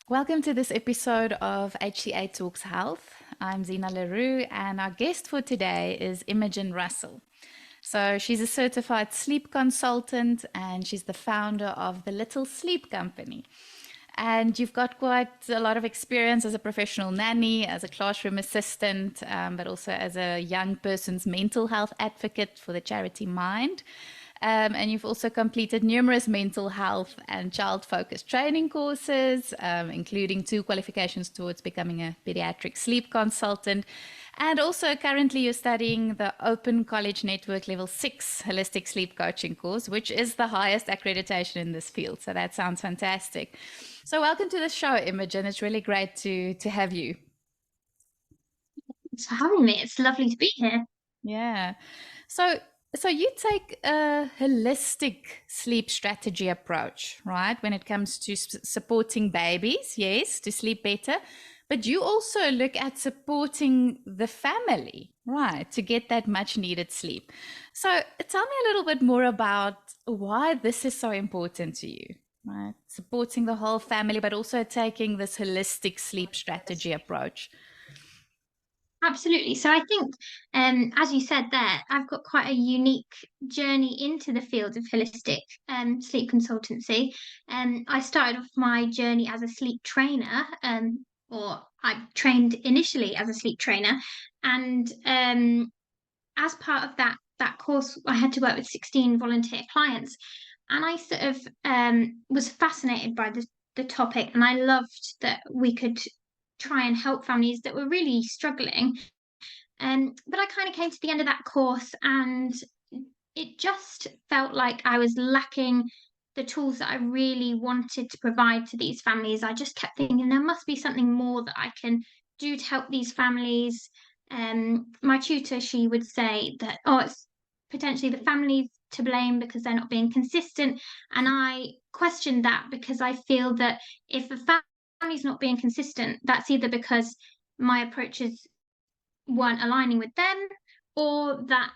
Welcome to this episode of HCA Talks Health. I'm Zena Le Roux, and our guest for today is Imogen Russell. So she's a certified sleep consultant, and she's the founder of the Little Sleep Company. And you've got quite a lot of experience as a professional nanny, as a classroom assistant, but also as a young person's mental health advocate for the charity Mind. And you've also completed numerous mental health and child-focused training courses, including 2 qualifications towards becoming a pediatric sleep consultant. And also currently you're studying the Open College Network Level 6 Holistic Sleep Coaching course, which is the highest accreditation in this field. So that sounds fantastic. So welcome to the show, Imogen. It's really great to have you. Thanks for having me. It's lovely to be here. Yeah. So so you take a holistic sleep strategy approach, right? When it comes to supporting babies, yes, to sleep better, but you also look at supporting the family, right, to get that much needed sleep. So tell me a little bit more about why this is so important to you, right? Supporting the whole family, but also taking this holistic sleep strategy approach. Absolutely. So I think, as you said there, I've got quite a unique journey into the field of holistic sleep consultancy. I started off my journey as a sleep trainer, or I trained initially as a sleep trainer, and as part of that course, I had to work with 16 volunteer clients, and I sort of was fascinated by the topic, and I loved that we could try and help families that were really struggling. But I kind of came to the end of that course, and it just felt like I was lacking the tools that I really wanted to provide to these families. I just kept thinking there must be something more that I can do to help these families. My tutor, she would say that, oh, it's potentially the families to blame because they're not being consistent. And I questioned that because I feel that if the family's not being consistent, that's either because my approaches weren't aligning with them, or that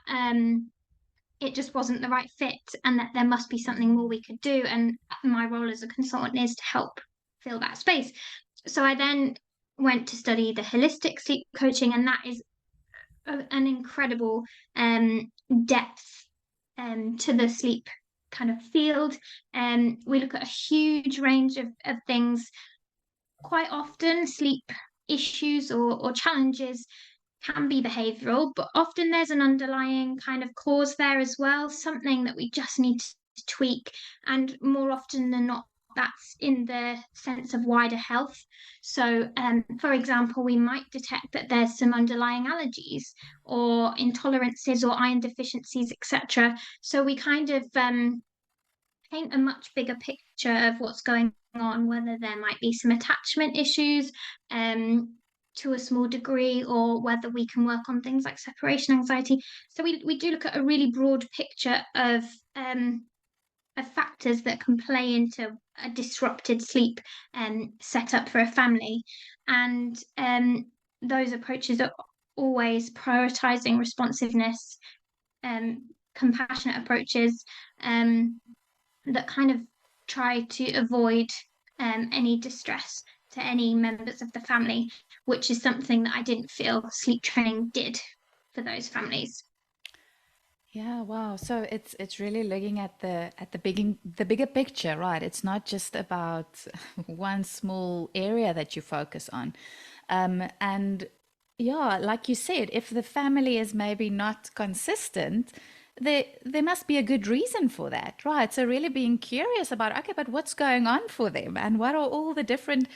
it just wasn't the right fit, and that there must be something more we could do. And my role as a consultant is to help fill that space. So I then went to study the holistic sleep coaching, and that is an incredible depth to the sleep kind of field. We look at a huge range of things. Quite often, sleep issues or challenges can be behavioral, but often there's an underlying kind of cause there as well, something that we just need to tweak. And more often than not, that's in the sense of wider health. So, for example, we might detect that there's some underlying allergies or intolerances or iron deficiencies, etc. So we kind of paint a much bigger picture of what's going on, whether there might be some attachment issues to a small degree, or whether we can work on things like separation anxiety. So we do look at a really broad picture of factors that can play into a disrupted sleep setup for a family. And those approaches are always prioritizing responsiveness, compassionate approaches, um, that kind of try to avoid any distress to any members of the family, which is something that I didn't feel sleep training did for those families. Yeah, wow. So it's really looking at the bigger picture, right? It's not just about one small area that you focus on. And yeah, like you said, if the family is maybe not consistent, there must be a good reason for that, right? So really being curious about, okay, but what's going on for them, and what are all the different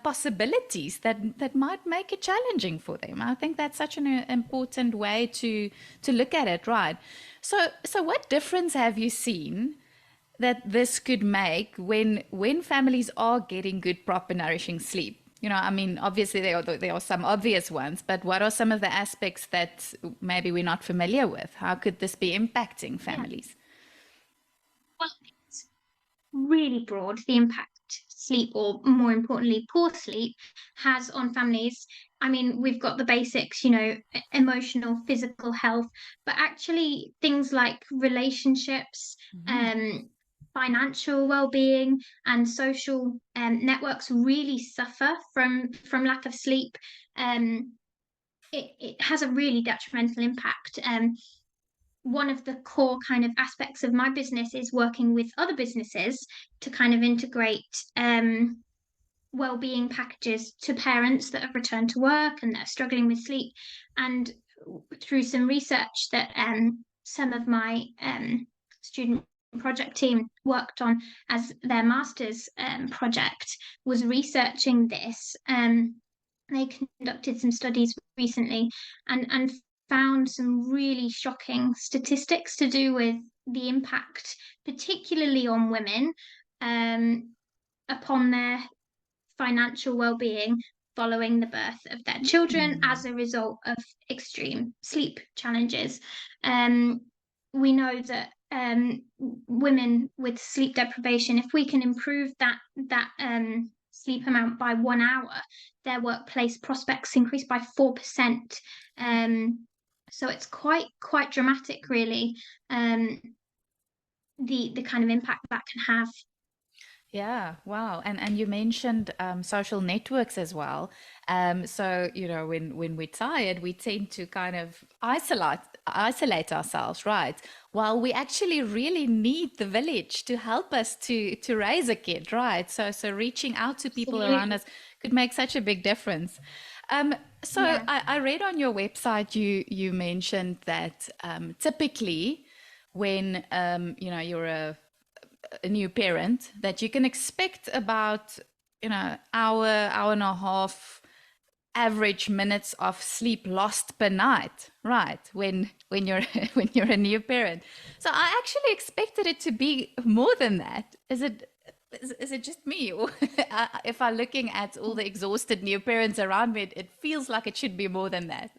possibilities that might make it challenging for them? I think that's such an important way to look at it, right? So what difference have you seen that this could make when families are getting good, proper, nourishing sleep? You know, I mean, obviously there are some obvious ones, but what are some of the aspects that maybe we're not familiar with? How could this be impacting Yeah, families? well, it's really broad the impact sleep, or more importantly, poor sleep, has on families. I mean, we've got the basics, emotional, physical health, but actually things like relationships, Mhm. um, financial well-being and social networks really suffer from lack of sleep. Um, it has a really detrimental impact. One of the core kind of aspects of my business is working with other businesses to kind of integrate well-being packages to parents that have returned to work and that are struggling with sleep. And through some research that some of my student project team worked on as their master's project, was researching this. They conducted some studies recently and found some really shocking statistics to do with the impact, particularly on women, upon their financial well-being following the birth of their children Mm. as a result of extreme sleep challenges. Um, we know that women with sleep deprivation, if we can improve that sleep amount by 1 hour, their workplace prospects increase by 4%. So it's quite dramatic, really. The kind of impact that can have. Yeah, wow. And you mentioned social networks as well. So, you know, when we're tired, we tend to kind of isolate ourselves, right? While we actually really need the village to help us to raise a kid, right? So reaching out to people around Absolutely. us could make such a big difference. Um, so Yeah. I read on your website you mentioned that typically when you know you're a new parent that you can expect about you know hour and a half average minutes of sleep lost per night, right, when you're when you're a new parent. So I actually expected it to be more than that. Is it just me, or if I'm looking at all the exhausted new parents around me, it feels like it should be more than that.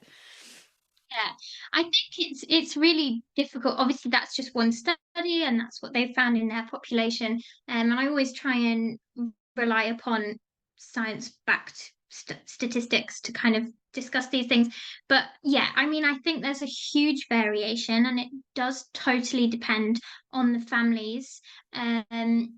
Yeah, I think it's really difficult. Obviously, that's just one study, and that's what they found in their population. And I always try and rely upon science-backed statistics to kind of discuss these things. But yeah, I mean, I think there's a huge variation, and it does totally depend on the families, and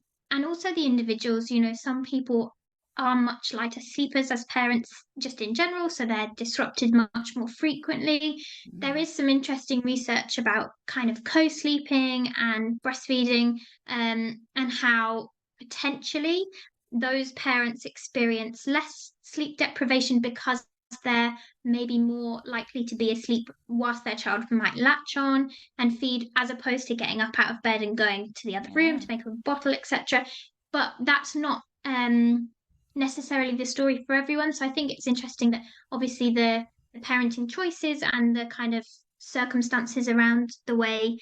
also the individuals. You know, some people are much lighter sleepers as parents just in general, so they're disrupted much more frequently. There Mm. is some interesting research about kind of co-sleeping and breastfeeding, and how potentially those parents experience less sleep deprivation because they're maybe more likely to be asleep whilst their child might latch on and feed, as opposed to getting up out of bed and going to the other room Yeah. to make a bottle, etc. But that's not necessarily the story for everyone. So I think it's interesting that obviously the parenting choices and the kind of circumstances um, around the way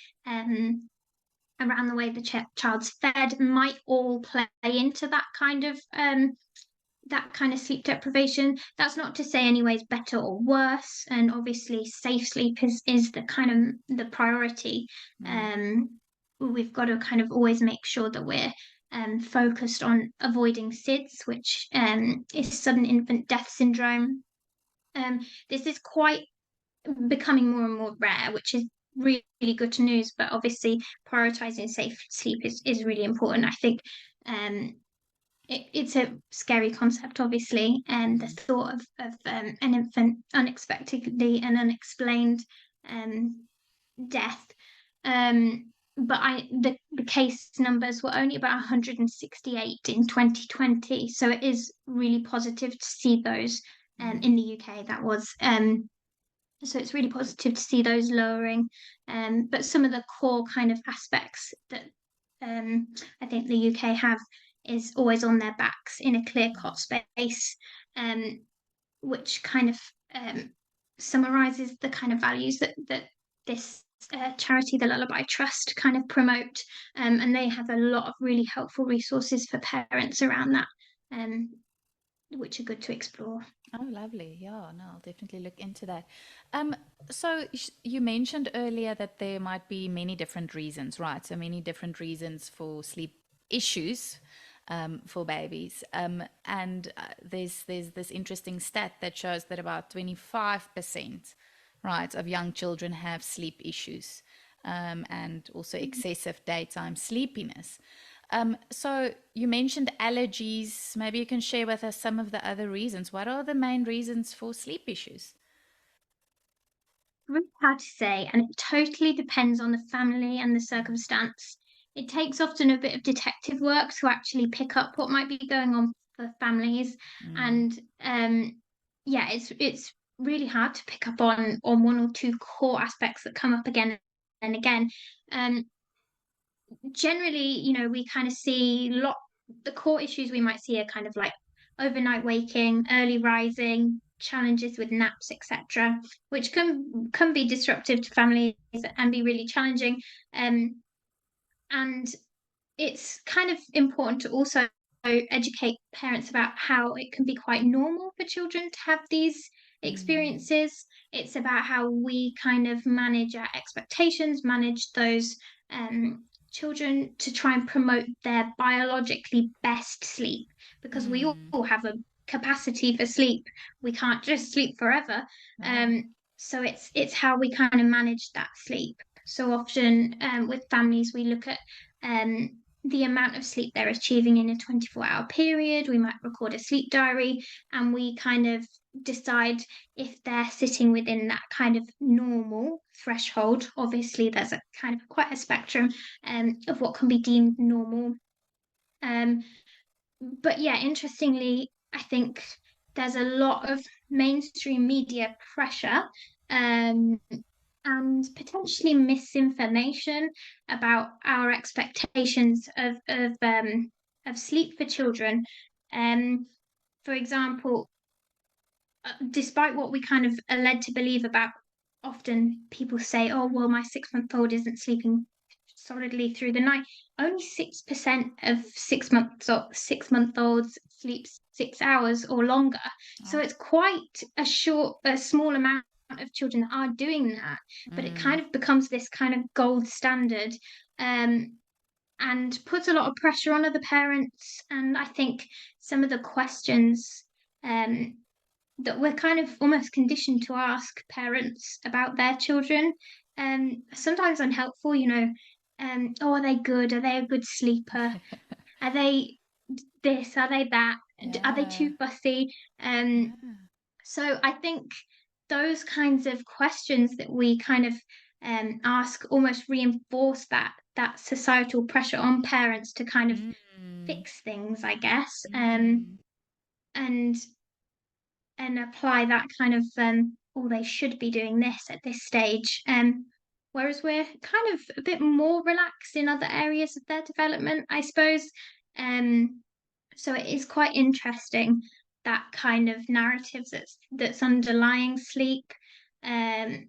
the child's fed might all play into that kind of sleep deprivation. That's not to say anyways better or worse, and obviously safe sleep is the kind of the priority. Mm. um we've got to kind of always make sure that we're focused on avoiding SIDS, which is sudden infant death syndrome. This is quite becoming more and more rare, which is really good news. But obviously, prioritizing safe sleep is really important. I think um, it's a scary concept, obviously, and the Mm. thought of an infant unexpectedly and unexplained um, death. But the case numbers were only about 168 in 2020, so it is really positive to see those Mm. in the UK. That was so it's really positive to see those lowering. But some of the core kind of aspects that um, I think the UK have is always on their backs in a clear-cut space, um, which kind of um, summarizes the kind of values that this charity, the Lullaby Trust, kind of promote. And they have a lot of really helpful resources for parents around that, um, which are good to explore. Oh, lovely. Yeah, no, I'll definitely look into that. Um, so you mentioned earlier that there might be many different reasons, right? So many different reasons for sleep issues for babies. And there's this interesting stat that shows that about 25%, right, of young children have sleep issues. and also excessive daytime sleepiness. So you mentioned allergies. Maybe you can share with us some of the other reasons. What are the main reasons for sleep issues? Really hard to say, and it totally depends on the family and the circumstance. It takes often a bit of detective work to actually pick up what might be going on for families, Mm, and yeah, it's really hard to pick up on one or two core aspects that come up again and again. Um, Generally, we kind of see the core issues we might see are kind of like overnight waking, early rising, challenges with naps, etc., which can be disruptive to families and be really challenging. And it's kind of important to also educate parents about how it can be quite normal for children to have these mm, experiences. It's about how we kind of manage our expectations, manage those children to try and promote their biologically best sleep, because we mm. all have a capacity for sleep. We can't just sleep forever. Yeah. So it's how we kind of manage that sleep. So often with families, we look at the amount of sleep they're achieving in a 24-hour period. We might record a sleep diary, and we kind of decide if they're sitting within that kind of normal threshold. Obviously, there's a kind of quite a spectrum of what can be deemed normal. Um, but yeah, interestingly, I think there's a lot of mainstream media pressure um, and potentially misinformation about our expectations of sleep for children. Um, for example, despite what we kind of are led to believe about, often people say, oh, well, my 6-month-old isn't sleeping solidly through the night. Only 6% of 6 month olds sleep 6 hours or longer. So Oh. it's quite a small amount of children that are doing that, but it kind Mm, of becomes this kind of gold standard, um, and puts a lot of pressure on other parents. And I think some of the questions um, that we're kind of almost conditioned to ask parents about their children, sometimes unhelpful, oh, are they good? Are they a good sleeper? Are they this? Are they that? Are they yeah. too fussy? Yeah. So I think those kinds of questions that we kind of ask almost reinforce that societal pressure on parents to kind of Mm, fix things, I guess, mm, and apply that kind of oh, they should be doing this at this stage. Whereas we're kind of a bit more relaxed in other areas of their development, I suppose. Um, so it is quite interesting, that kind of narrative that's underlying sleep, um,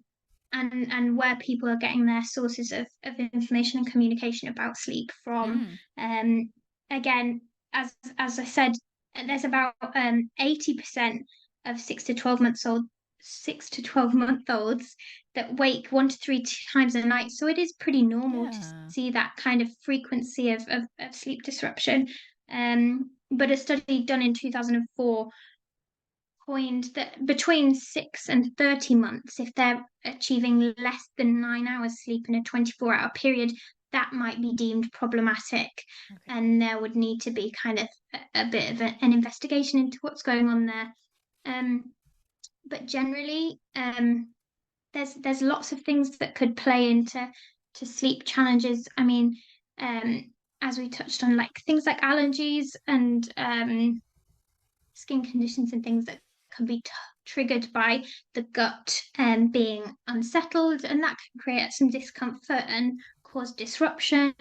and where people are getting their sources of information and communication about sleep from. mm, Um, Again, as I said, there's about 80% of 6 to 12 olds that wake 1 to 3 times a night. So it is pretty normal to yeah. see that kind of frequency of sleep disruption. But a study done in 2004 coined that between 6 and 30 months, if they're achieving less than 9 hours sleep in a 24-hour period, that might be deemed problematic. Okay. And there would need to be kind of a bit of an investigation into what's going on there. Um, but generally, there's lots of things that could play into sleep challenges. I mean, um, as we touched on, like things like allergies and skin conditions and things that can be triggered by the gut being unsettled, and that can create some discomfort and cause disruption.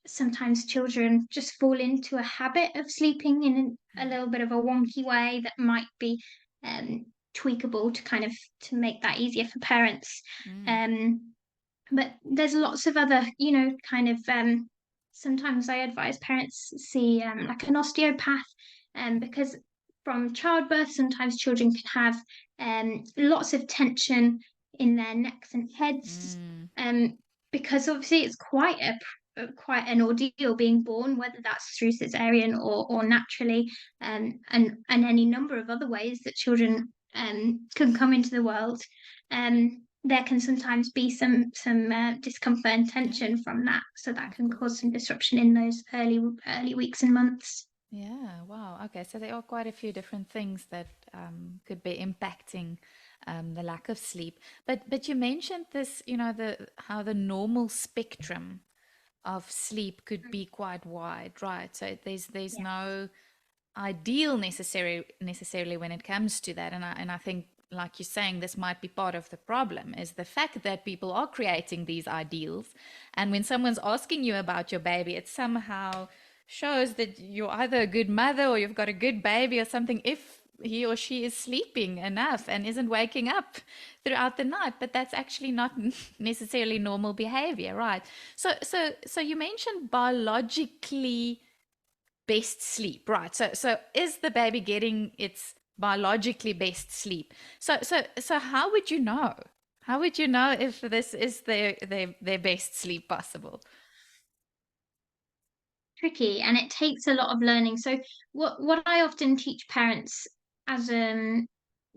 Sometimes children just fall into a habit of sleeping in a little bit of a wonky way that might be um, tweakable to kind of to make that easier for parents. Mm, Um, but there's lots of other, kind of sometimes I advise parents see like an osteopath, because from childbirth, sometimes children can have lots of tension in their necks and heads, mm, um, because obviously it's quite an ordeal being born, whether that's through cesarean or naturally, and any number of other ways that children can come into the world. there can sometimes be some discomfort and Yeah, tension from that, so that of can cause course. some disruption in those early weeks and months. Yeah, wow. Okay, so there are quite a few different things that could be impacting the lack of sleep. But you mentioned this, the how the normal spectrum of sleep could be quite wide, right? So there's Yeah. no ideal necessarily when it comes to that, and I think, like you're saying, this might be part of the problem, is the fact that people are creating these ideals, and when someone's asking you about your baby, it somehow shows that you're either a good mother or you've got a good baby or something, if he or she is sleeping enough and isn't waking up throughout the night. But that's actually not necessarily normal behavior, right? So you mentioned biologically best sleep, right? So is the baby getting its biologically best sleep? So how would you know? How would you know if this is their best sleep possible? Tricky, and it takes a lot of learning. So what I often teach parents as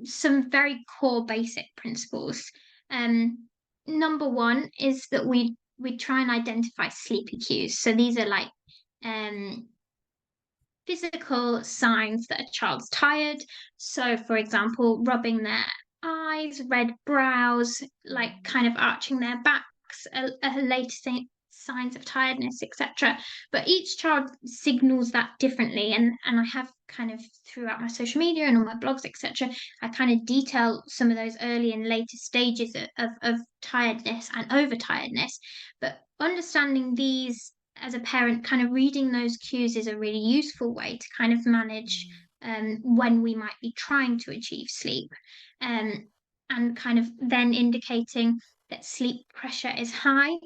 some very core basic principles. Um, Number one is that we try and identify sleepy cues. So these are like um physical signs that a child's tired. So, for example, rubbing their eyes, red brows, like kind of arching their backs, a later signs of tiredness, etc. But each child signals that differently, and I have kind of throughout my social media and on my blogs, etc. I kind of detail some of those early and later stages of tiredness and overtiredness. But understanding these as a parent, kind of reading those cues is a really useful way to kind of manage Mm, when we might be trying to achieve sleep, um, and kind of then indicating that sleep pressure is high.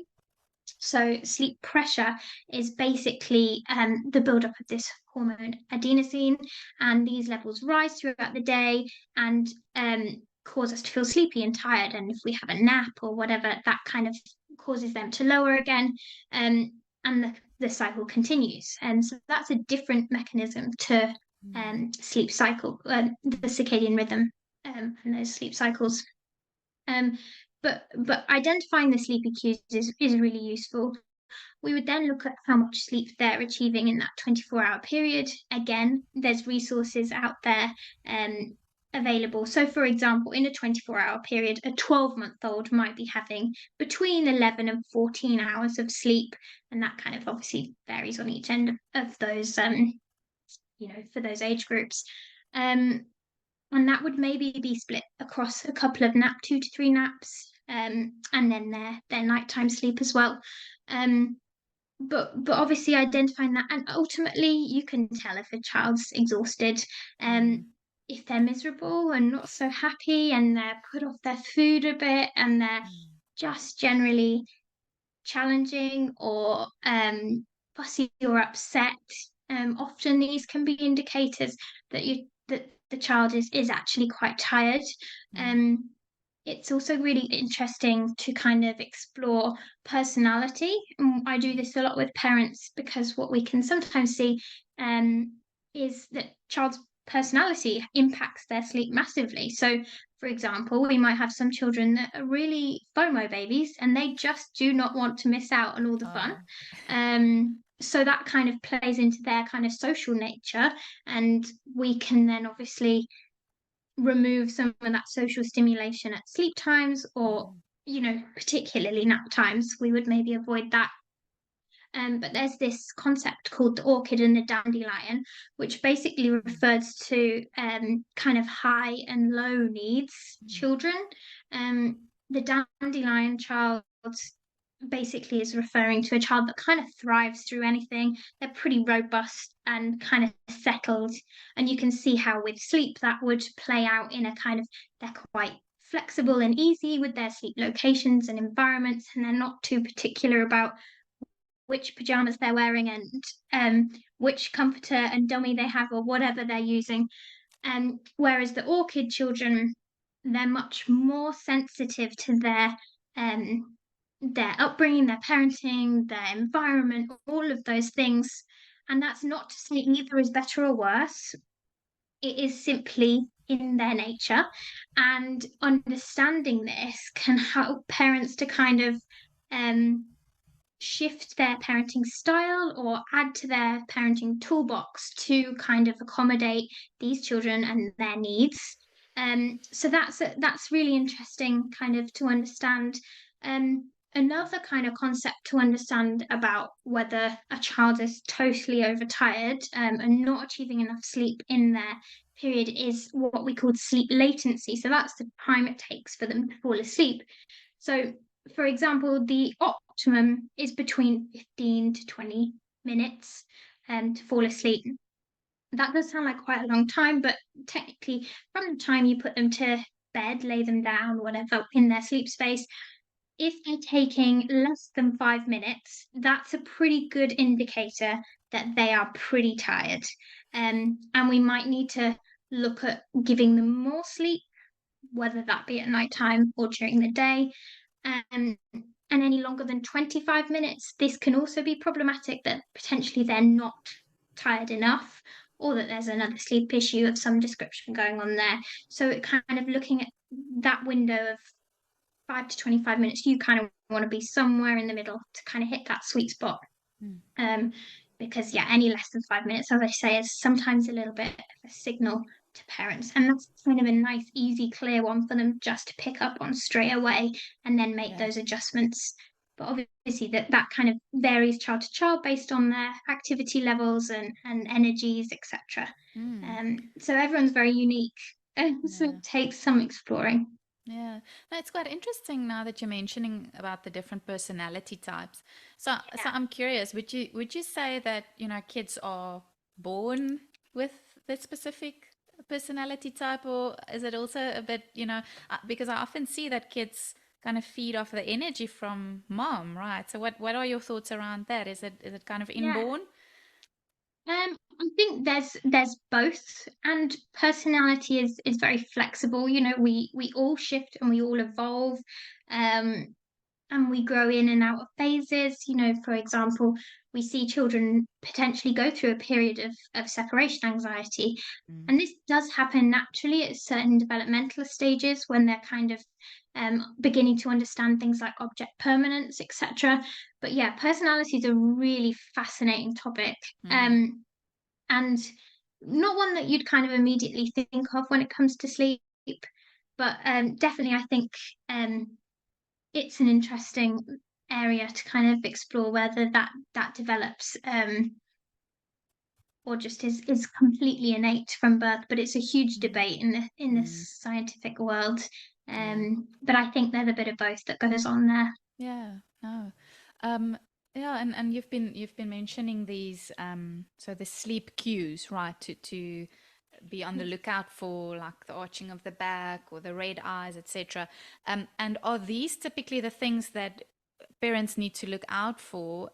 So, sleep pressure is basically the buildup of this hormone adenosine, and these levels rise throughout the day and cause us to feel sleepy and tired. And if we have a nap or whatever, that kind of causes them to lower again, um, and the cycle continues. And so, that's a different mechanism to mm, sleep cycle, the mm, circadian rhythm, and those sleep cycles. Um, but identifying the sleepy cues is really useful. We would then look at how much sleep they're achieving in that 24-hour period. Again, there's resources out there um, available. So, for example, in a 24-hour period, a 12-month-old might be having between 11 and 14 hours of sleep, and that kind of obviously varies on each end of those, for those age groups. Um, and that would maybe be split across a couple of 2 to 3 naps, and then their nighttime sleep as well. Um, but obviously identifying that, and ultimately you can tell if a child's exhausted, mm, if they're miserable and not so happy, and they're put off their food a bit, and they're mm, just generally challenging or fussy or upset. Often these can be indicators that the child is actually quite tired. mm, Um, it's also really interesting to kind of explore personality. I do this a lot with parents because what we can sometimes see is that child's personality impacts their sleep massively. So, for example, we might have some children that are really FOMO babies and they just do not want to miss out on all the fun. oh, So that kind of plays into their kind of social nature, and we can then obviously remove some of that social stimulation at sleep times, or mm, particularly nap times. We would maybe avoid that. But there's this concept called the orchid and the dandelion, which basically mm, refers to kind of high and low needs mm, children. The dandelion child basically is referring to a child that kind of thrives through anything. They're pretty robust and kind of settled. And you can see how with sleep that would play out in a kind of, they're quite flexible and easy with their sleep locations and environments, and they're not too particular about which pajamas they're wearing and which comforter and dummy they have or whatever they're using. Whereas the orchid children, they're much more sensitive to their upbringing, their parenting, their environment, all of those things. And that's not to say either is better or worse. It is simply in their nature. And understanding this can help parents to kind of um, shift their parenting style or add to their parenting toolbox to kind of accommodate these children and their needs. So that's really interesting, kind of to understand. Another kind of concept to understand about whether a child is totally overtired and not achieving enough sleep in their period is what we call sleep latency. So that's the time it takes for them to fall asleep. So, for example, the optimum is between 15 to 20 minutes to fall asleep. That does sound like quite a long time, but technically, from the time you put them to bed, lay them down, whatever, in their sleep space, if they're taking less than 5 minutes, that's a pretty good indicator that they are pretty tired. And we might need to look at giving them more sleep, whether that be at night time or during the day. Um, and any longer than 25 minutes, this can also be problematic, that potentially they're not tired enough, or that there's another sleep issue of some description going on there. So it kind of looking at that window of 5 to 25 minutes, you kind of want to be somewhere in the middle to kind of hit that sweet spot. Mm. Um, because yeah, any less than 5 minutes, as I say, is sometimes a little bit of a signal to parents, and that's kind of a nice, easy, clear one for them just to pick up on straight away and then make Yeah. those adjustments. But obviously, that kind of varies child to child based on their activity levels and energies, etc. Mm. So everyone's very unique, and so Yeah. it takes some exploring. Yeah, no, it's quite interesting now that you're mentioning about the different personality types. So Yeah. I'm curious, would you say that, kids are born with that specific personality type, or is it also a bit, because I often see that kids kind of feed off the energy from mom, right? So what are your thoughts around that? Is it kind of Yeah. inborn? I think there's both, and personality is very flexible. You know, we all shift and we all evolve, um, and we grow in and out of phases. You know, for example, we see children potentially go through a period of separation anxiety, Mm. and this does happen naturally at certain developmental stages when they're kind of beginning to understand things like object permanence, etc. But yeah, personality is a really fascinating topic. Mm. Um, and not one that you'd kind of immediately think of when it comes to sleep, but definitely I think it's an interesting area to kind of explore whether that develops, or just is completely innate from birth. But it's a huge Mm. debate in the Mm. scientific world. Yeah. But I think there's a bit of both that goes on there. Yeah, no. Um, yeah, and you've been mentioning these so the sleep cues, right? To be on the lookout for like the arching of the back or the red eyes, etc. And are these typically the things that parents need to look out for,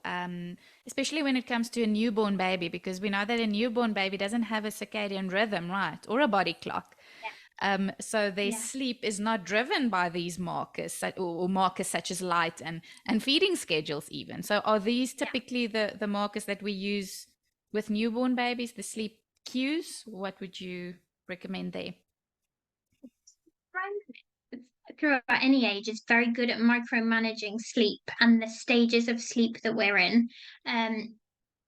especially when it comes to a newborn baby, because we know that a newborn baby doesn't have a circadian rhythm, right? Or a body clock. So their Yeah. sleep is not driven by these markers or markers such as light and feeding schedules even. So are these Yeah. typically the markers that we use with newborn babies, the sleep cues? What would you recommend there? Throughout any age is very good at micromanaging sleep and the stages of sleep that we're in. Um,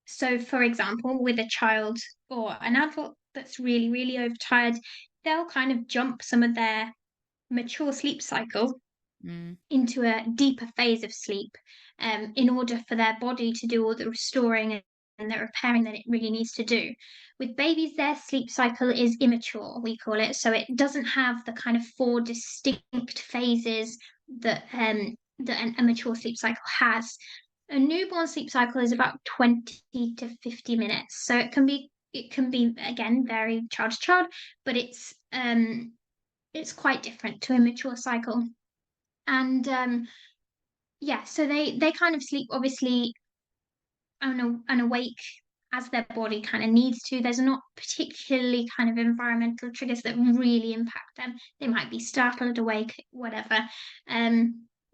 so, for example, with a child or an adult that's really, really overtired, they'll kind of jump some of their mature sleep cycle Mm. into a deeper phase of sleep, in order for their body to do all the restoring and the repairing that it really needs to do. With babies, their sleep cycle is immature, we call it, so it doesn't have the kind of four distinct phases that a mature sleep cycle has. A newborn sleep cycle is about 20 to 50 minutes, so it can be again vary child to child, but it's quite different to a mature cycle. And yeah, so they kind of sleep obviously and awake as their body kind of needs to. There's not particularly kind of environmental triggers that really impact them. They might be startled, awake, whatever.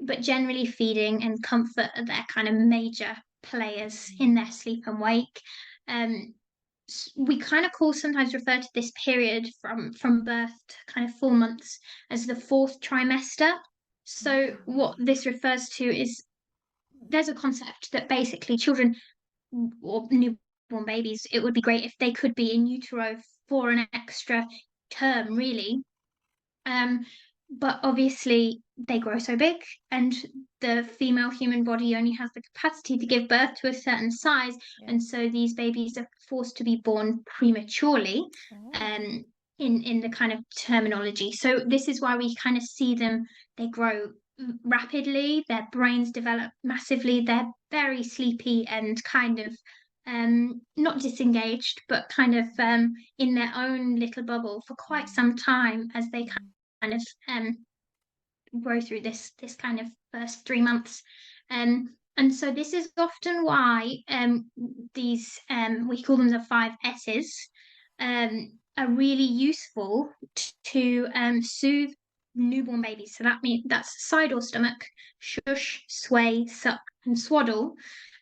But generally, feeding and comfort are their kind of major players in their sleep and wake. Um, we kind of call sometimes refer to this period from birth to kind of 4 months as the fourth trimester. So what Mm. this refers to is there's a concept that basically children or newborn babies, it would be great if they could be in utero for an extra term, really. Um, but obviously they grow so big, and the female human body only has the capacity to give birth to a certain size, Yeah. and so these babies are forced to be born prematurely, Oh. um, in the kind of terminology. So this is why we kind of see them. They grow rapidly, their brains develop massively, they're very sleepy and kind of not disengaged, but kind of in their own little bubble for quite some time as they Mm. kind of grow through this kind of first 3 months. And so this is often why these we call them the five S's are really useful to soothe newborn babies. So that means that's side or stomach, shush, sway, suck, and swaddle.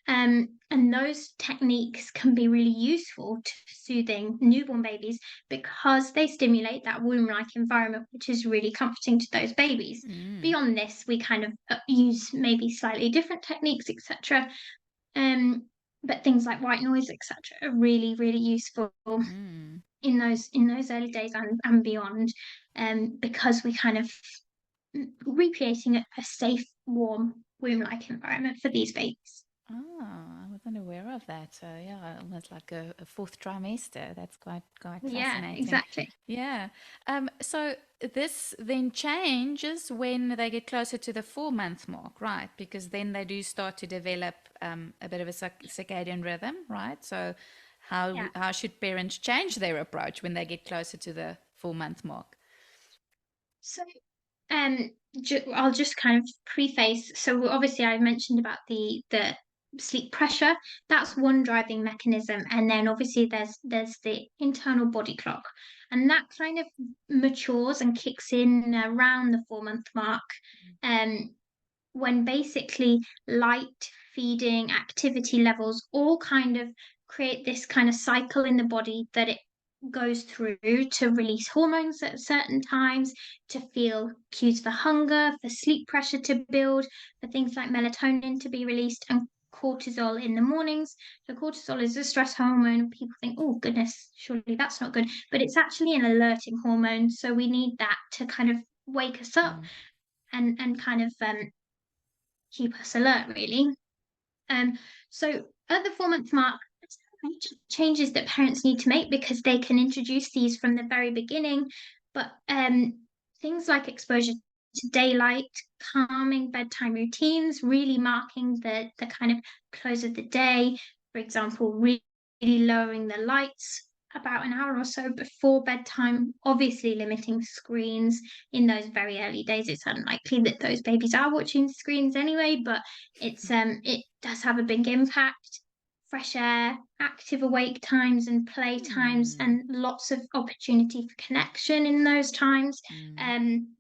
And those techniques can be really useful to soothing newborn babies because they stimulate that womb-like environment, which is really comforting to those babies. Mm. Beyond this, we kind of use maybe slightly different techniques, etc. Um, but things like white noise, etc., are really, really useful Mm. in those early days and beyond, because we kind of recreating a safe, warm, womb-like environment for these babies. Oh, I wasn't aware of that. So yeah, almost like a fourth trimester. That's quite Yeah, fascinating. exactly. Yeah. So this then changes when they get closer to the 4 month mark, right? Because then they do start to develop a bit of a circadian rhythm, right? So Yeah. how should parents change their approach when they get closer to the 4 month mark? So Um, I'll just kind of preface. So obviously, I mentioned about the sleep pressure. That's one driving mechanism, and then obviously there's the internal body clock, and that kind of matures and kicks in around the 4 month mark. Um, when basically light, feeding, activity levels all kind of create this kind of cycle in the body that it goes through to release hormones at certain times, to feel cues for hunger, for sleep pressure to build, for things like melatonin to be released, and cortisol in the mornings. So cortisol is a stress hormone. People think, oh goodness, surely that's not good. But it's actually an alerting hormone. So we need that to kind of wake us up Mm. and kind of keep us alert, really. Um, so at the 4 month mark, changes that parents need to make because they can introduce these from the very beginning. But things like exposure to daylight, calming bedtime routines, really marking the kind of close of the day. For example, really lowering the lights about an hour or so before bedtime, obviously limiting screens in those very early days. It's unlikely that those babies are watching screens anyway, but it does have a big impact. Fresh air, active awake times and play times, Mm. and lots of opportunity for connection in those times. Mm. Um,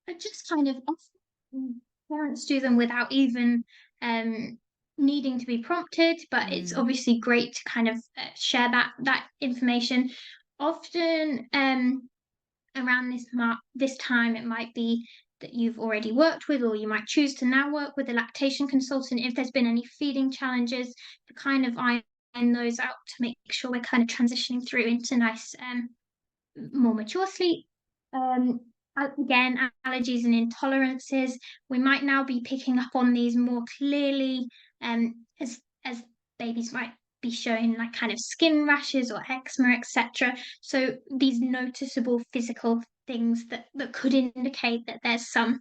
but just kind of often parents do them without even um, needing to be prompted, but it's Mm. obviously great to kind of share that information. Often around this time, it might be that you've already worked with, or you might choose to now work with a lactation consultant if there's been any feeding challenges, to kind of iron those out to make sure we're kind of transitioning through into nice more mature sleep. Um, Again, allergies and intolerances. We might now be picking up on these more clearly, as babies might be showing like kind of skin rashes or eczema, etc. So these noticeable physical things that could indicate that there's some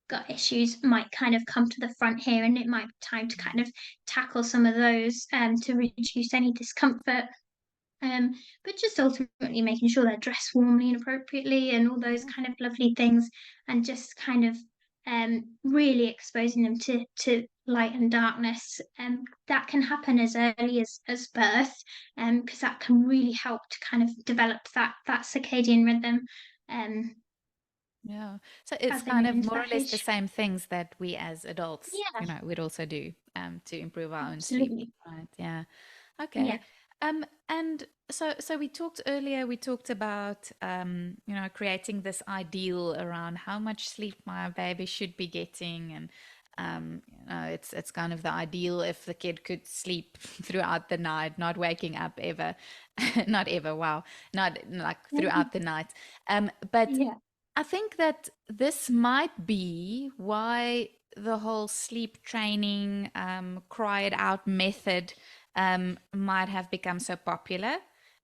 gut issues might kind of come to the front here, and it might be time to kind of tackle some of those to reduce any discomfort. Um, but just ultimately making sure they're dressed warmly and appropriately and all those Yeah. kind of lovely things, and just kind of really exposing them to light and darkness. That can happen as early as birth, because that can really help to kind of develop that circadian rhythm um, Yeah. So it's as they kind move of into more or that less the age. same things that we as adults, Yeah, would also do to improve our own sleep, absolutely. right? Yeah. Yeah. Okay. And so we talked earlier, we talked about, creating this ideal around how much sleep my baby should be getting. And, it's kind of the ideal if the kid could sleep throughout the night, not waking up ever, not ever, wow, not like throughout the night. But Yeah, I think that this might be why the whole sleep training, cry it out method, might have become so popular,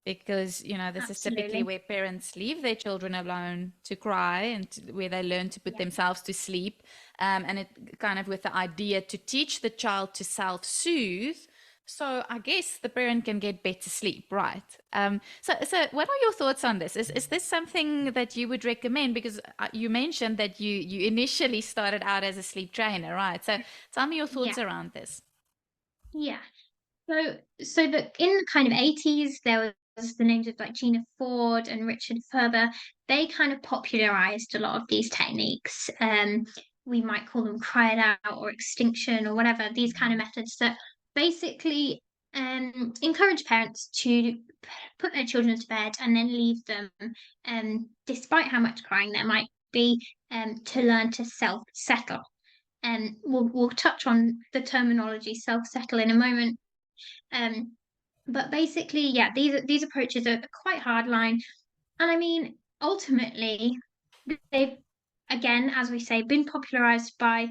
because this is typically absolutely. where parents leave their children alone to cry, and where they learn to put Yeah. themselves to sleep, and it kind of with the idea to teach the child to self-soothe, so I guess the parent can get better sleep, right? So what are your thoughts on this? Is this something that you would recommend? Because you mentioned that you initially started out as a sleep trainer, right? So tell me your Yeah. thoughts around this. Yeah. So that in the kind of 80s, there was the names of like Gina Ford and Richard Ferber. They kind of popularized a lot of these techniques. We might call them cry it out or extinction or whatever, these kind of methods that basically encourage parents to put their children to bed and then leave them, despite how much crying there might be, to learn to self settle. And we'll touch on the terminology self settle in a moment. um, but basically, yeah, these approaches are quite hardline, and I mean, ultimately, they've, again, as we say, been popularized by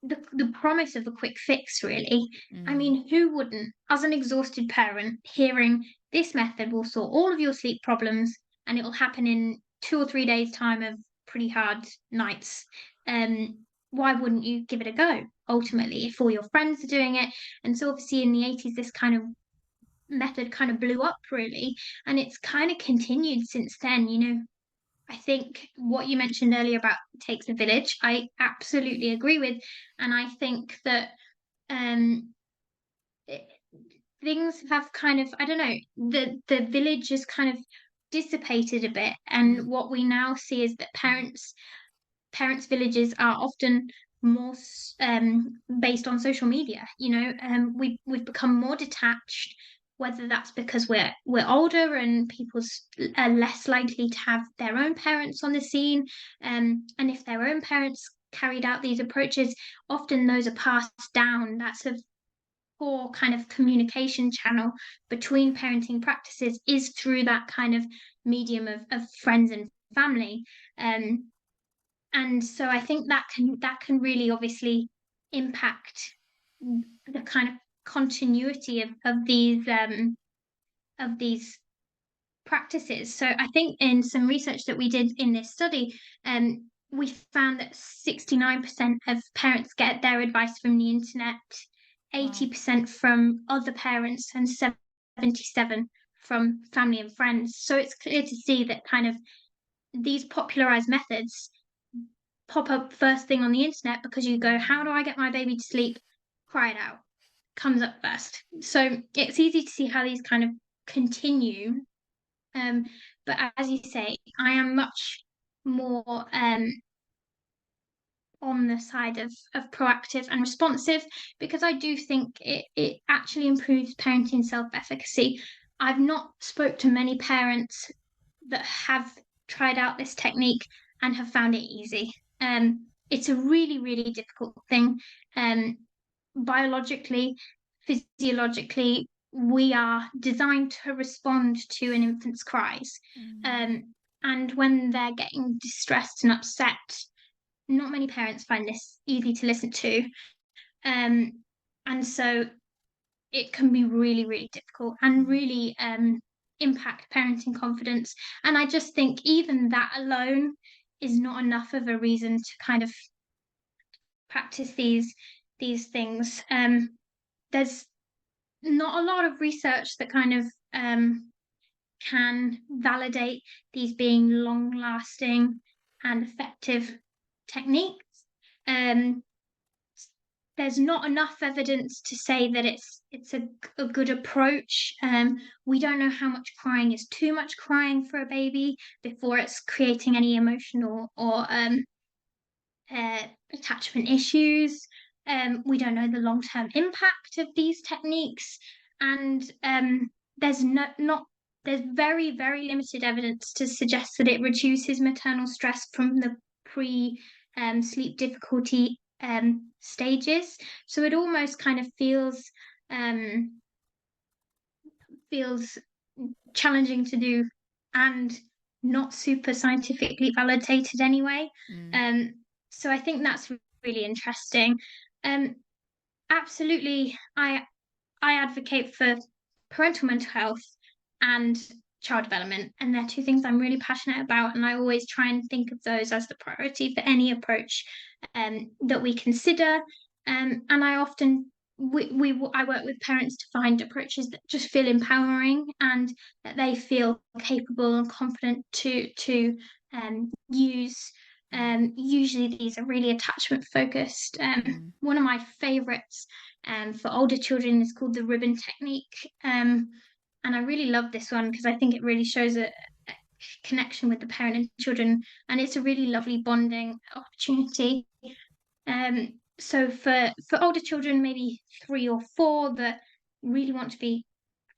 the promise of a quick fix. Really, I Mm, mean, who wouldn't, as an exhausted parent, hearing this method will sort all of your sleep problems and it will happen in 2 or 3 days' time of pretty hard nights? Um, why wouldn't you give it a go? Ultimately, if all your friends are doing it, and so obviously in the 80s, this kind of method kind of blew up really, and it's kind of continued since then. I think what you mentioned earlier about takes a village, I absolutely agree with, and I think that um it, things have kind of, I don't know, the village has kind of dissipated a bit, mm, and what we now see is that parents' villages are often more based on social media. We've become more detached, whether that's because we're older and people are less likely to have their own parents on the scene, and if their own parents carried out these approaches, often those are passed down. That's a core kind of communication channel between parenting practices, is through that kind of medium of friends and family. Um, and so I think that can really obviously impact the kind of continuity of these practices. So I think in some research that we did in this study, we found that 69% of parents get their advice from the internet, wow. 80% from other parents, and 77 from family and friends. So it's clear to see that kind of these popularized methods pop up first thing on the internet, because you go, how do I get my baby to sleep? Cry it out comes up first. So it's easy to see how these kind of continue. Um, but as you say, I am much more on the side of proactive and responsive, because I do think it actually improves parenting self-efficacy. I've not spoke to many parents that have tried out this technique and have found it easy. It's a really, really difficult thing. Um, Biologically, physiologically, we are designed to respond to an infant's cries. Mm, And when they're getting distressed and upset, not many parents find this easy to listen to. Um, and so it can be really, really difficult and mm, really impact parenting confidence. And I just think even that alone is not enough of a reason to kind of practice these things. There's not a lot of research that kind of can validate these being long lasting and effective techniques. Um, there's not enough evidence to say that it's a good approach. We don't know how much crying is too much crying for a baby before it's creating any emotional or uh, attachment issues. We don't know the long term impact of these techniques, and there's very, very limited evidence to suggest that it reduces maternal stress from the pre sleep difficulty stages. So it almost kind of um, feels challenging to do and not super scientifically validated anyway. Mm. So I think that's really interesting. Um, Absolutely, I advocate for parental mental health and child development, and they're two things I'm really passionate about, and I always try and think of those as the priority for any approach that we consider. And I often I work with parents to find approaches that just feel empowering and that they feel capable and confident to use. Usually these are really attachment focused. Mm. One of my favorites for older children is called the ribbon technique. And I really love this one because I think it really shows a connection with the parent and children, and it's a really lovely bonding opportunity. So for older children, maybe 3 or 4, that really want to be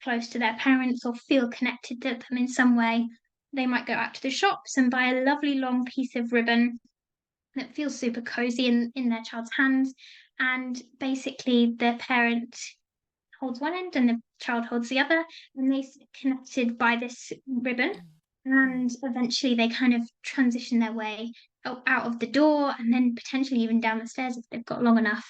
close to their parents or feel connected to them in some way, they might go out to the shops and buy a lovely long piece of ribbon that feels super cozy in their child's hands. And basically, the parent holds one end and the child holds the other, and they connected by this ribbon. Mm. And eventually, they kind of transition their way out of the door and then potentially even down the stairs if they've got long enough.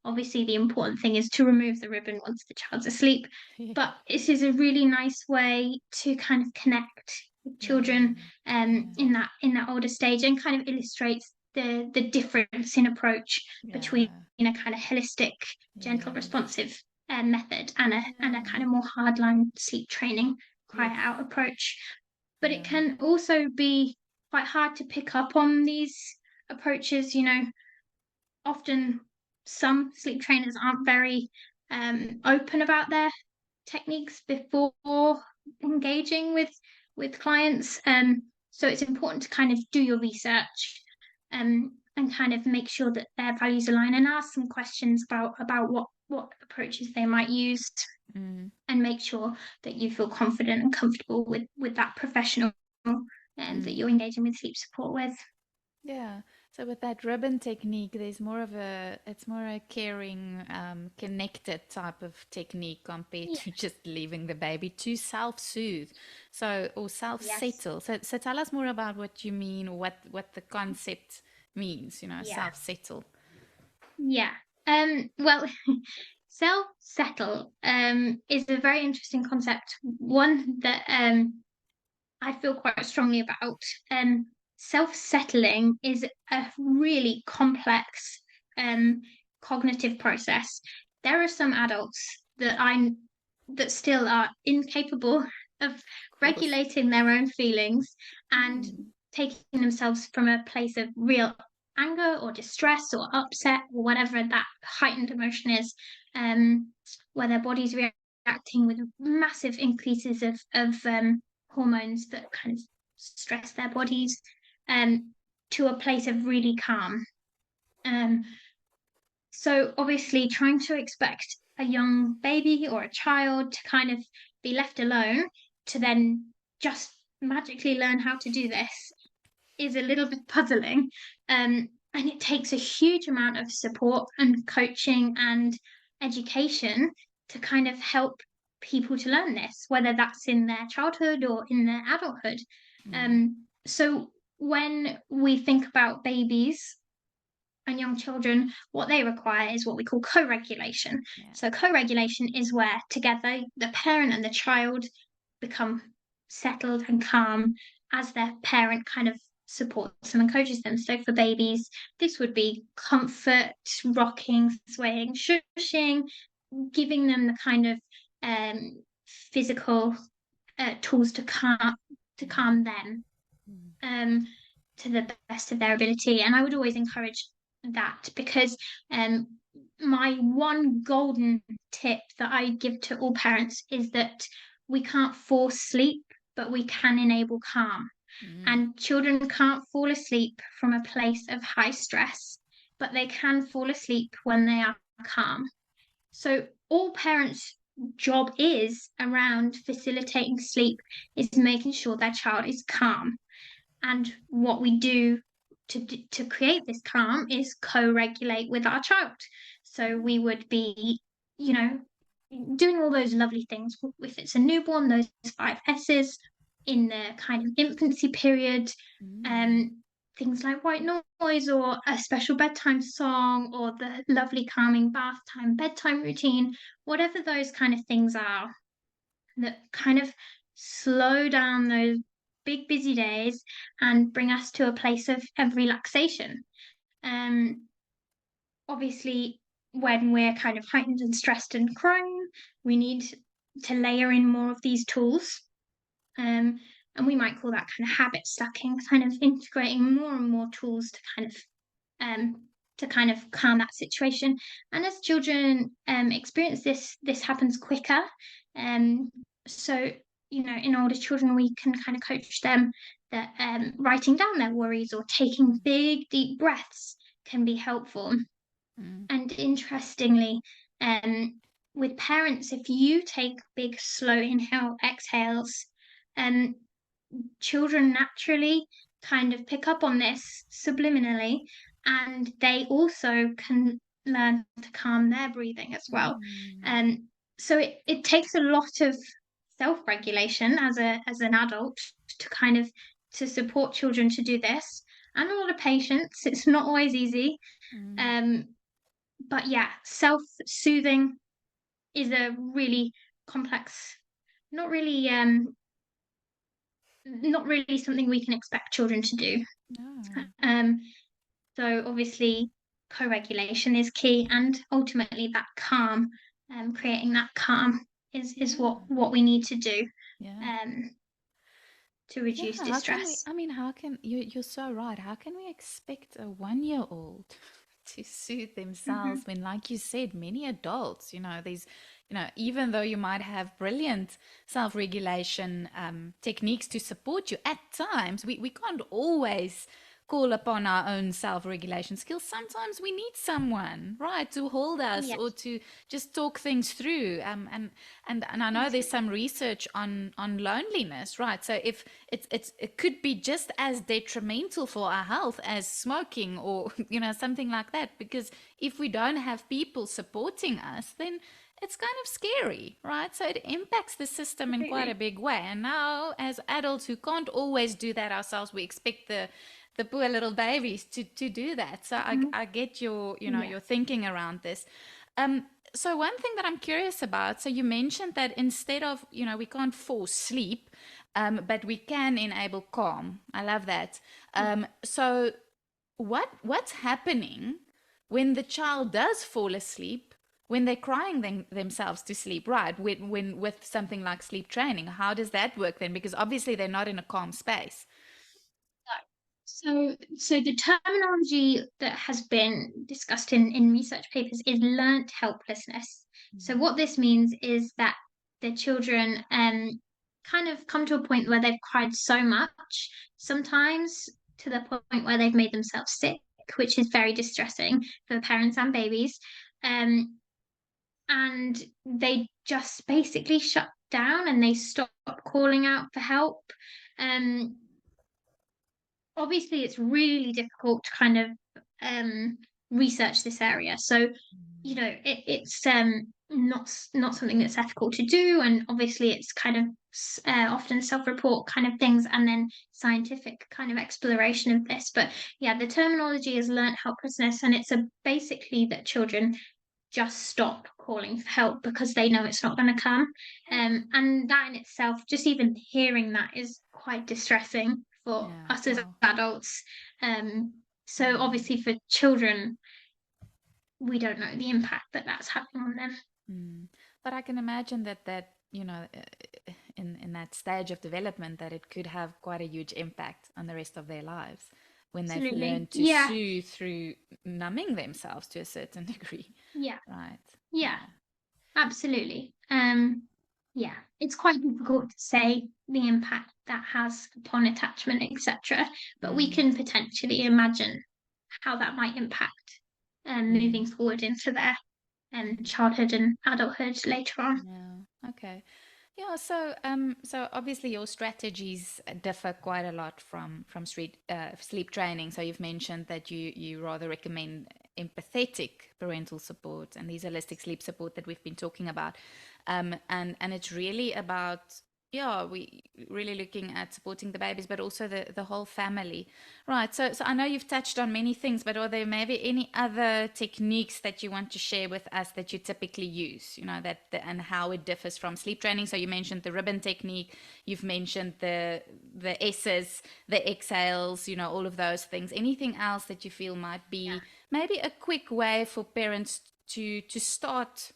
Obviously, the important thing is to remove the ribbon once the child's asleep. Yeah. But this is a really nice way to kind of connect with children Yeah. in that older stage, and kind of illustrates the difference in approach between Yeah. a kind of holistic, gentle, Yes. responsive method and a Yeah. kind of more hardline sleep training, Yes. quiet out approach. But it Yeah. can also be quite hard to pick up on these approaches. Often some sleep trainers aren't very open about their techniques before engaging with clients. So it's important to kind of do your research and kind of make sure that their values align and ask some questions about what approaches they might use, Mm. and make sure that you feel confident and comfortable with that professional that Mm. you're engaging with sleep support with. Yeah. So with that ribbon technique, it's more a caring, connected type of technique compared Yeah. to just leaving the baby to self-soothe. So, or Yes. self-settle. So tell us more about what you mean, what the concept means, Yeah. self-settle. Yeah. Well, self-settle is a very interesting concept, one that I feel quite strongly about. Self-settling is a really complex um, cognitive process. There are some adults that still are incapable of Of course. regulating their own feelings and Mm. taking themselves from a place of real anger or distress or upset or whatever that heightened emotion is, um, where their body's reacting with massive increases of hormones that kind of stress their bodies, to a place of really calm. Um, so obviously, trying to expect a young baby or a child to kind of be left alone to then just magically learn how to do this is a little bit puzzling. And it takes a huge amount of support and coaching and education to kind of help people to learn this, whether that's in their childhood or in their adulthood. Mm. So when we think about babies and young children, what they require is what we call co-regulation. Yeah. So co-regulation is where together the parent and the child become settled and calm as their parent kind of supports them and coaches them. So for babies, this would be comfort, rocking, swaying, shushing, giving them the kind of um, physical tools to calm them Mm. um, to the best of their ability. And I would always encourage that because my one golden tip that I give to all parents is that we can't force sleep, but we can enable calm. Mm. And children can't fall asleep from a place of high stress, but they can fall asleep when they are calm. So all parents job is around facilitating sleep is making sure their child is calm. And what we do to create this calm is co-regulate with our child. So we would be, you know, doing all those lovely things. If it's a newborn, those 5 S's in the kind of infancy period, Mm. um, things like white noise or a special bedtime song or the lovely calming bath time bedtime routine, whatever those kind of things are that kind of slow down those big busy days and bring us to a place of relaxation. Um, Obviously, when we're kind of heightened and stressed and crying, we need to layer in more of these tools. Um, and we might call that kind of habit stacking, kind of integrating more and more tools um, to kind of calm that situation. And as children experience this, this happens quicker. Um, so in older children, we can kind of coach them that writing down their worries or taking big deep breaths can be helpful. Mm. And interestingly, with parents, if you take big, slow exhales, um, children naturally kind of pick up on this subliminally, and they also can learn to calm their breathing as well. Mm. So it takes a lot of self-regulation as an adult to kind of to support children to do this, and a lot of patience. It's not always easy. Mm. Um, but yeah, self-soothing is a really complex, not really not really something we can expect children to do. No. Um, so obviously co-regulation is key, and ultimately that calm, creating that calm is Yeah. what we need to do Yeah. um, to Yeah, reduce how can we, distress. I mean, how can you're so right. How can we expect a 1-year-old to soothe themselves Hmm. when, like you said, many adults, these, even though you might have brilliant self-regulation techniques to support you at times, we can't always call upon our own self-regulation skills. Sometimes we need someone, right, to hold us or Yes, to just talk things through. And I know there's some absolutely. research on loneliness, right? So if it could be just as detrimental for our health as smoking or something like that, because if we don't have people supporting us, then it's kind of scary, right? So it impacts the system in quite a Absolutely. big way. And now, as adults who can't always do that ourselves, we expect the poor little babies to do that. So I, Mhm. I get your, Yeah. your thinking around this. So one thing that I'm curious about, so you mentioned that instead of, we can't force sleep, but we can enable calm. I love that. Yeah. So what's happening when the child does fall asleep, when they're crying themselves to sleep, right? When with something like sleep training, how does that work then? Because obviously they're not in a calm space. So the terminology that has been discussed in research papers is learnt helplessness. So Mm. what this means is that the children kind of come to a point where they've cried so much, sometimes to the point where they've made themselves sick, which is very distressing for parents and babies. Um, and they just basically shut down and they stop calling out for help. Um, Obviously it's really difficult to kind of um research this area, so it's not something that's ethical to do, and obviously it's kind of often self-report kind of things and then scientific kind of exploration of this. But yeah, the terminology is learnt helplessness, and it's basically that children just stop calling for help because they know it's not going to come. And that in itself, just even hearing that is quite distressing for Yeah. us as Wow. adults. So Mm. obviously for children, we don't know the impact that that's having on them. Mm. But I can imagine that in that stage of development, that it could have quite a huge impact on the rest of their lives when they've Absolutely. learned to Yeah. soothe through numbing themselves to a certain degree, Yeah. right? Yeah. Yeah. Absolutely. Yeah, it's quite difficult to say the impact that has upon attachment, etc. But we Mm. can potentially imagine how that might impact moving Mm. forward into there. childhood and adulthood later on. Yeah. Okay. Yeah, so obviously your strategies differ quite a lot from sleep training. So you've mentioned that you rather recommend empathetic parental support and these holistic sleep support that we've been talking about, and it's really about, yeah, we really looking at supporting the babies, but also the whole family, right? So I know you've touched on many things, but are there maybe any other techniques that you want to share with us that you typically use? You know and how it differs from sleep training. So you mentioned the ribbon technique, you've mentioned the S's, the exhales, you know, all of those things. Anything else that you feel might be maybe a quick way for parents to start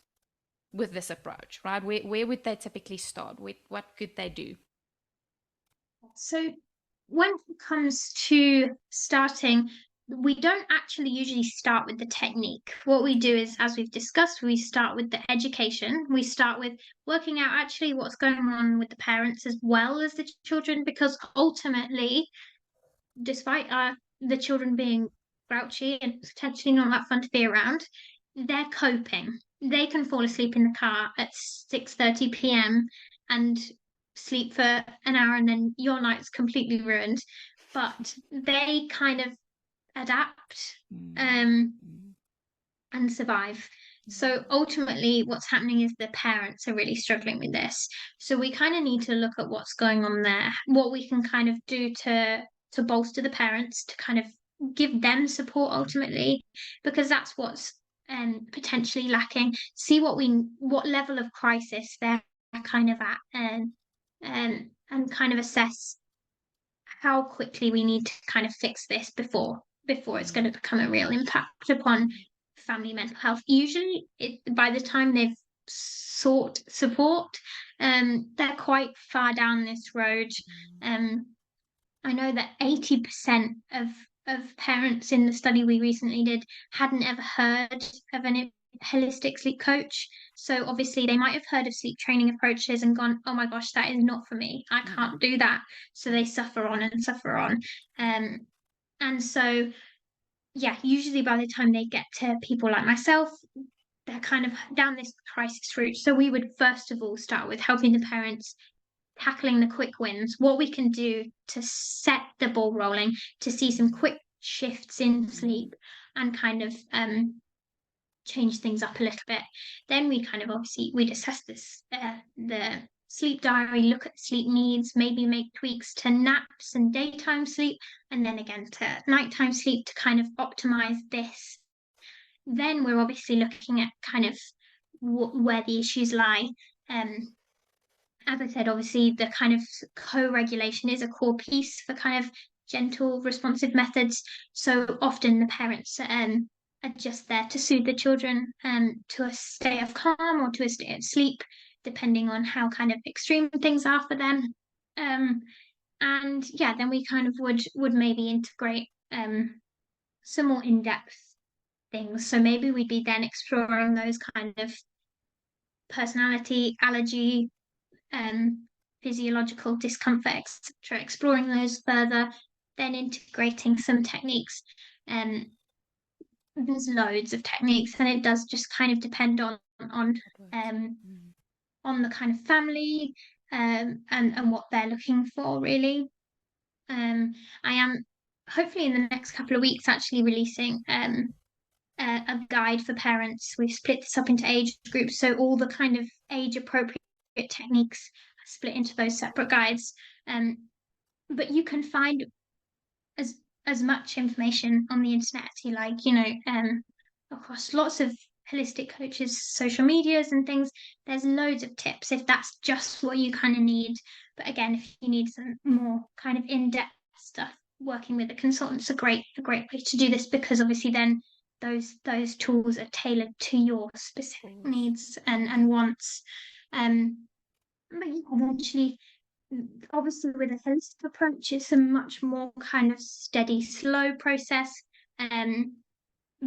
with this approach, right? Where would they typically start? What could they do? So when it comes to starting, we don't actually usually start with the technique. What we do is, as we've discussed, we start with the education. We start with working out actually what's going on with the parents as well as the children, because ultimately, despite the children being grouchy and potentially not that fun to be around, they're coping. They can fall asleep in the car at 6:30 p.m. and sleep for an hour, and then your night's completely ruined. But they kind of adapt Mm, and survive. mm, So ultimately, what's happening is the parents are really struggling with this. So we kind of need to look at what's going on there, what we can kind of do to bolster the parents, to kind of give them support ultimately, because that's what's potentially lacking. See what level of crisis they're kind of at, and kind of assess how quickly we need to kind of fix this before it's going mm, to become a real impact upon mm, family mental health. Usually, by the time they've sought support, they're quite far down this road. mm, Um, I know that 80% of parents in the study we recently did hadn't ever heard of an holistic sleep coach. So obviously they might have heard of sleep training approaches and gone, "Oh my gosh, that is not for me. I mm, can't do that." So they suffer on and suffer on. Um, and so yeah, usually by the time they get to people like myself, they're kind of down this crisis route. So we would first of all start with helping the parents tackling the quick wins, what we can do to set the ball rolling, to see some quick shifts in mm, sleep and kind of change things up a little bit. Then we kind of obviously we'd assess the sleep diary, look at sleep needs, maybe make tweaks to naps and daytime sleep, and then again to nighttime sleep to kind of optimize this. Then we're obviously looking at kind of where the issues lie. Um, as I said, obviously the kind of co-regulation is a core piece for kind of gentle, responsive methods. So often the parents are just there to soothe the children to a state of calm or to a state of sleep, depending on how kind of extreme things are for them. Um, and yeah, then we kind of would maybe integrate some more in-depth things. So maybe we'd be then exploring those kind of personality, allergy, um, physiological discomfort, etc., exploring those further, then integrating some techniques. Um, there's loads of techniques, and it does just kind of depend on support. um, Mm, on the kind of family and what they're looking for, really. Um, I am hopefully in the next couple of weeks actually releasing a guide for parents. We've split this up into age groups, so all the kind of age appropriate techniques are split into those separate guides. Um, but you can find as as much information on the internet as you like, across lots of holistic coaches, social medias and things. There's loads of tips if that's just what you kind of need. But again, if you need some more kind of in-depth stuff, working with a consultant's a great way to do this, because obviously then those tools are tailored to your of specific course. needs and wants. But yeah, eventually, obviously with a holistic approach, it's a much more kind of steady, slow process. Um,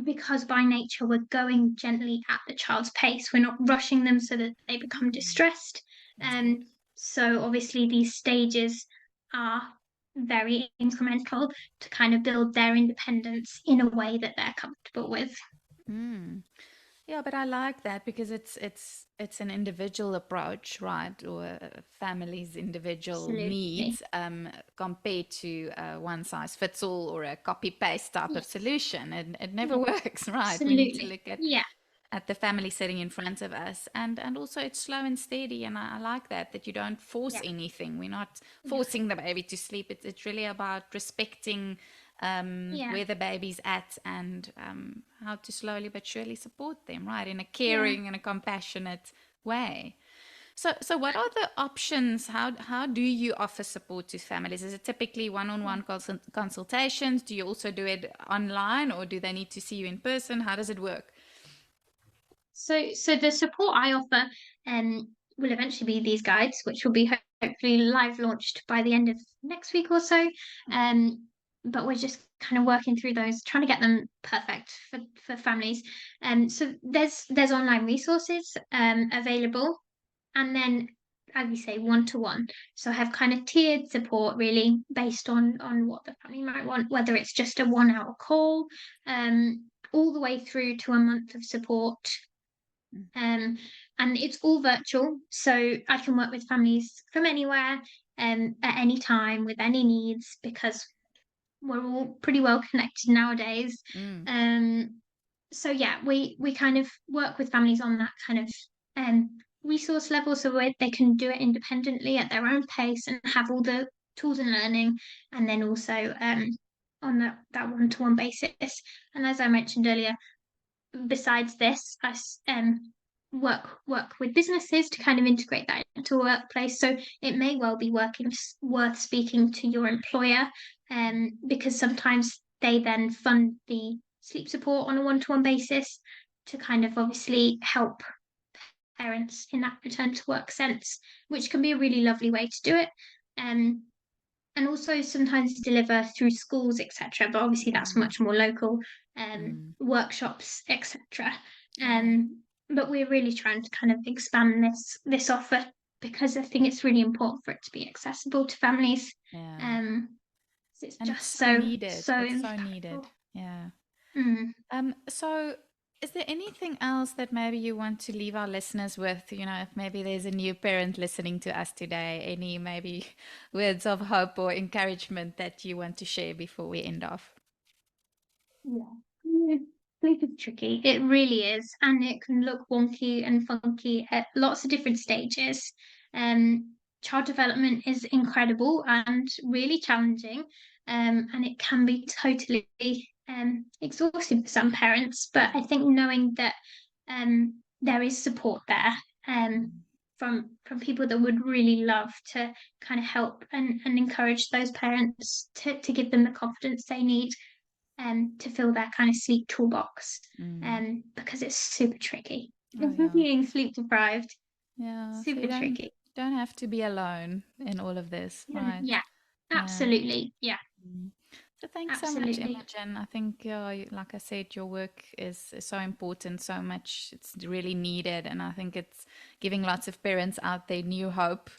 because by nature we're going gently at the child's pace. We're not rushing them so that they become Mm, distressed. mm, Um, so obviously these stages are very incremental to kind of build their independence in a way that they're comfortable with. mm. Yeah, but I like that because it's an individual approach, right? Or a family's individual Absolutely. needs, compared to a one size fits all or a copy paste type of Yes. solution. It never Yeah. works, right? We need to Absolutely. look Yeah. at the family sitting in front of us, and also it's slow and steady, and I like that you don't force Yeah. anything. We're not No. forcing the baby to sleep. It's really about respecting Yeah. where the baby's at, and how to slowly but surely support them, right, in a Yeah. caring and a compassionate way. So what are the options? How do you offer support to families? Is it typically one-on-one consultations? Do you also do it online, or do they need to see you in person? How does it work? So the support I offer will eventually be these guides, which will be hopefully live launched by the end of next week or so. Um, but we're just kind of working through those, trying to get them perfect for families. So there's online resources available, and then, as we say, one to one. So I have kind of tiered support really based on what the family might want, whether it's just a 1 hour call, all the way through to a month of support, um, and it's all virtual, so I can work with families from anywhere, at any time with any needs, because we're all pretty well connected nowadays. Mm, Um, so yeah, we kind of work with families on that kind of um, resource level, so they can do it independently at their own pace and have all the tools and learning, and then also on that one-to-one basis. And as I mentioned earlier, besides this, work with businesses to kind of integrate that into a workplace. So it may well be worth speaking to your employer, because sometimes they then fund the sleep support on a one-to-one basis to kind of obviously help parents in that return to work sense, which can be a really lovely way to do it. Um, and also sometimes deliver through schools, etc. But obviously that's mm, much more local, mm. workshops, etc. Oh, But we're really trying to kind of expand this offer, because I think it's really important for it to be accessible to families. yeah. Um, 'Cause it's And it's just so needed. so It's so needed. impactful. Yeah. Mm. So is there anything else that maybe you want to leave our listeners with? You know, if maybe there's a new parent listening to us today, any maybe words of hope or encouragement that you want to share before we end off? Yeah. Yeah. Sleep is tricky. It really is. And it can look wonky and funky at lots of different stages. Child development is incredible and really challenging. And it can be totally exhausting for some parents. But I think knowing that there is support there, Mm, from people that would really love to kind of help and encourage those parents to give them the confidence they need, to fill their kind of sleep toolbox, mm. because it's super tricky. Oh yeah. Being sleep deprived, Yeah. So you super tricky. don't have to be alone in all of this, right? Yeah, Yeah. absolutely. Yeah, Mm. So thanks so much, absolutely. Imogen. I think, like I said, your work is so important, so much. It's really needed, and I think it's giving lots of parents out there new hope.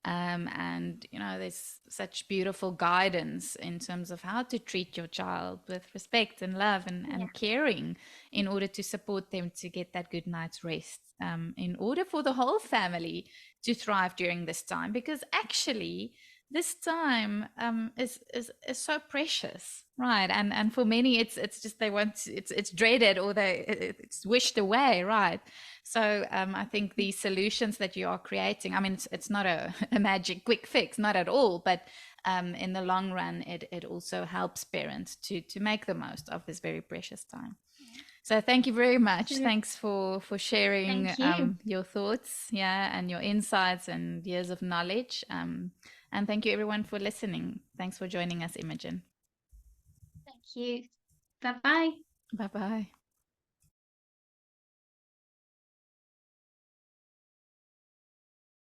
And you know, there's such beautiful guidance in terms of how to treat your child with respect and love Yeah, and caring in order to support them to get that good night's rest. In order for the whole family to thrive during this time, because actually this time is so precious, right? And for many it's just they want it's dreaded, or it's wished away, right? So I think these solutions that you are creating, I mean, it's not a magic quick fix, not at all, but in the long run it also helps parents to make the most of this very precious time. So thank you very much. absolutely. Thanks for sharing Thank you. your thoughts, yeah, and your insights and years of knowledge. And thank you everyone for listening. Thanks for joining us, Imogen. Thank you. Bye bye. Bye bye.